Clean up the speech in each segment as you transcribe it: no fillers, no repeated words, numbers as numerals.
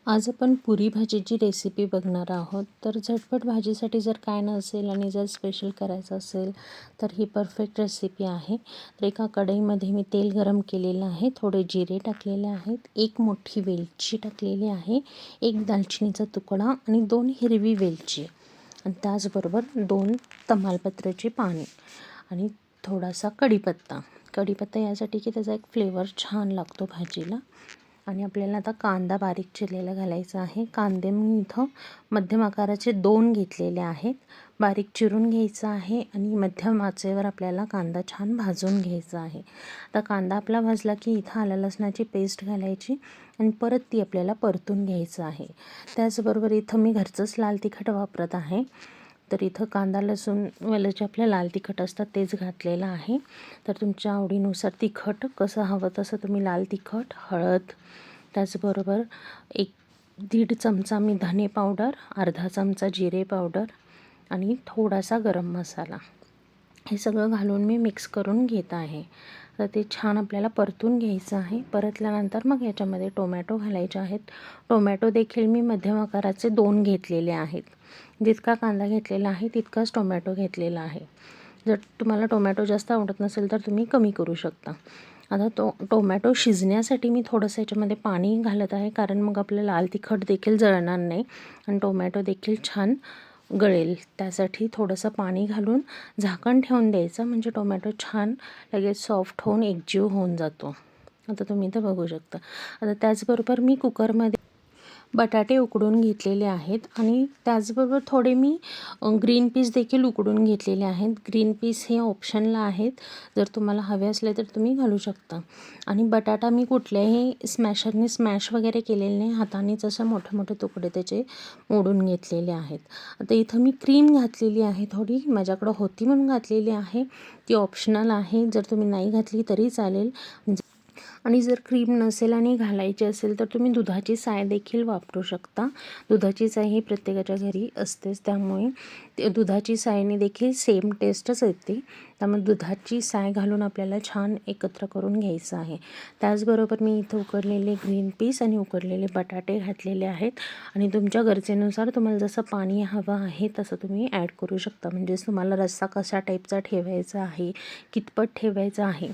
आज आपण पुरी भाजीची रेसिपी बघणार आहोत. तर झटपट भाजीसाठी जर काय नसेल आणि जर स्पेशल करायचं असेल तर ही परफेक्ट रेसिपी आहे. तर एका कढईमध्ये मी तेल गरम केलेलं आहे, थोडे जिरे टाकलेले आहेत, एक मोठी वेलची टाकलेली आहे, एक दालचिनीचा तुकडा आणि 2 हिरवी वेलची आणि त्याचबरोबर 2 तमालपत्राची पाने आणि थोडासा कढीपत्ता यासाठी की त्याचा एक फ्लेवर छान लागतो भाजीला. आणि आपल्याला आता कांदा बारीक चिरलेला घालायचा आहे. कांदे मी इथं मध्यम आकाराचे 2 घेतलेले आहेत. बारीक चिरून घ्यायचा आहे आणि मध्यम आचेवर आपल्याला कांदा छान भाजून घ्यायचा आहे. आता कांदा आपला भाजला की इथं आलं लसणाची पेस्ट घालायची आणि परत ती आपल्याला परतून घ्यायचं आहे. त्याचबरोबर इथं मी घरचंच लाल तिखट वापरत आहे. तर इथं कांदा लसूण जे आपल्या लाल तिखट असतात तेच घातलेलं आहे. तर तुमच्या आवडीनुसार तिखट कसं हवं तसं तुम्ही लाल तिखट, हळद, त्याचबरोबर 1-1.5 चमचा मी धने पावडर, अर्धा चमचा जिरे पावडर आणि थोडासा गरम मसाला हे सगळं घालून मी मिक्स करून घेत आहे. तर ते छान आपल्याला परतून घ्यायचं आहे. परतल्यानंतर मग याच्यामध्ये टोमॅटो घालायचे आहेत. टोमॅटो देखील मी मध्यम आकाराचे 2 घेतलेले आहेत. जितका कांदा घेतलेला आहे तितकाच टोमॅटो घेतलेला आहे. जर तुम्हाला टोमॅटो जास्त आवडत नसेल तर तुम्ही कमी करू शकता. आता टोमॅटो शिजण्यासाठी मी थोडंसं याच्यामध्ये पाणी घालत आहे, कारण मग आपलं लाल तिखट देखील जळणार नाही आणि टोमॅटो देखील छान गळेल. त्यासाठी थोडंसं पाणी घालून झाकण ठेवून द्यायचं, म्हणजे टोमॅटो छान लगेच सॉफ्ट होऊन एकजीव होऊन जातो. आता तुम्ही इथं बघू शकता. आता त्याचबरोबर मी कुकरमध्ये बटाटे उकडून घेतलेले आहेत आणि त्याचबरोबर थोडे मी ग्रीन पीस देखील उकडून घेतलेले आहेत. ग्रीन पीस हे ऑप्शनला आहेत, जर तुम्हाला हवे असले तर तुम्ही घालू शकता. आणि बटाटा मी कुठल्याही स्मॅशरने स्मॅश वगैरे केलेले नाही, हातानेच असं मोठे मोठे तुकडे त्याचे मोडून घेतलेले आहेत. आता इथं मी क्रीम घातलेली आहे, थोडी माझ्याकडं होती म्हणून घातलेली आहे. ती ऑप्शनल आहे, जर तुम्ही नाही घातली तरी चालेल. आणि जर क्रीम नसेल आणि घालायची असेल तर तुम्ही दुधाची साय देखील वापरू शकता. दुधाची साय ही प्रत्येकाच्या घरी असतेच, त्यामुळे दुधाची सायने देखील सेम टेस्टच येते. त्यामुळे दुधाची साय घालून आपल्याला छान एकत्र करून घ्यायचं आहे. त्याचबरोबर मी इथं उकडलेले ग्रीन पीस आणि उकडलेले बटाटे घातलेले आहेत आणि तुमच्या गरजेनुसार तुम्हाला जसं पाणी हवं आहे तसं तुम्ही ॲड करू शकता. म्हणजेच तुम्हाला रस्सा कशा टाईपचा ठेवायचा आहे, कितपत ठेवायचा आहे,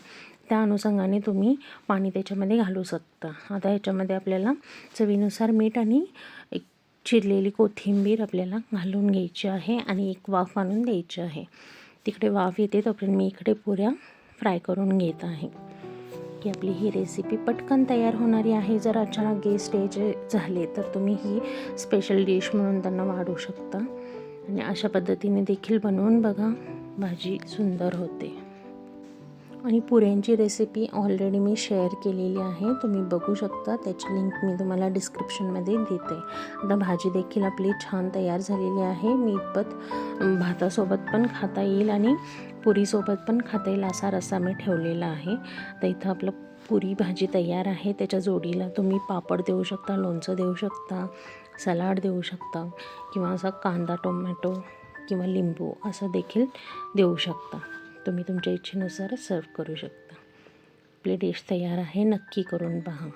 त्या अनुषंगाने तुम्ही पाणी त्याच्यामध्ये घालू शकता. आता ह्याच्यामध्ये आपल्याला चवीनुसार मीठ आणि एक चिरलेली कोथिंबीर आपल्याला घालून घ्यायची आहे आणि एक वाफ आणून द्यायची आहे. तिकडे वाफ येते तोपर्यंत मी इकडे पुऱ्या फ्राय करून घेत आहे, की आपली ही रेसिपी पटकन तयार होणारी आहे. जर अचानक गेस्ट यायचे झाले तर तुम्ही ही स्पेशल डिश म्हणून त्यांना वाढू शकता आणि अशा पद्धतीने देखील बनवून बघा, भाजी सुंदर होते. आणि पुऱ्यांची रेसिपी ऑलरेडी मी शेअर केलेली आहे, तुम्ही बघू शकता. त्याची लिंक मी तुम्हाला डिस्क्रिप्शनमध्ये देते. आता भाजी देखील आपली छान तयार झालेली आहे. मी इतपत भातासोबत पण खाता येईल आणि पुरीसोबत पण खाता येईल असा रस्सा मी ठेवलेला आहे. तर इथं आपलं पुरी भाजी तयार आहे. त्याच्या जोडीला तुम्ही पापड देऊ शकता, लोणचं देऊ शकता, सलाड देऊ शकता किंवा असा कांदा टोमॅटो किंवा लिंबू असं देखील देऊ शकता. तुम्ही तुमच्या इच्छेनुसार सर्व करू शकता. आपली डिश तयार आहे, नक्की करून पहा.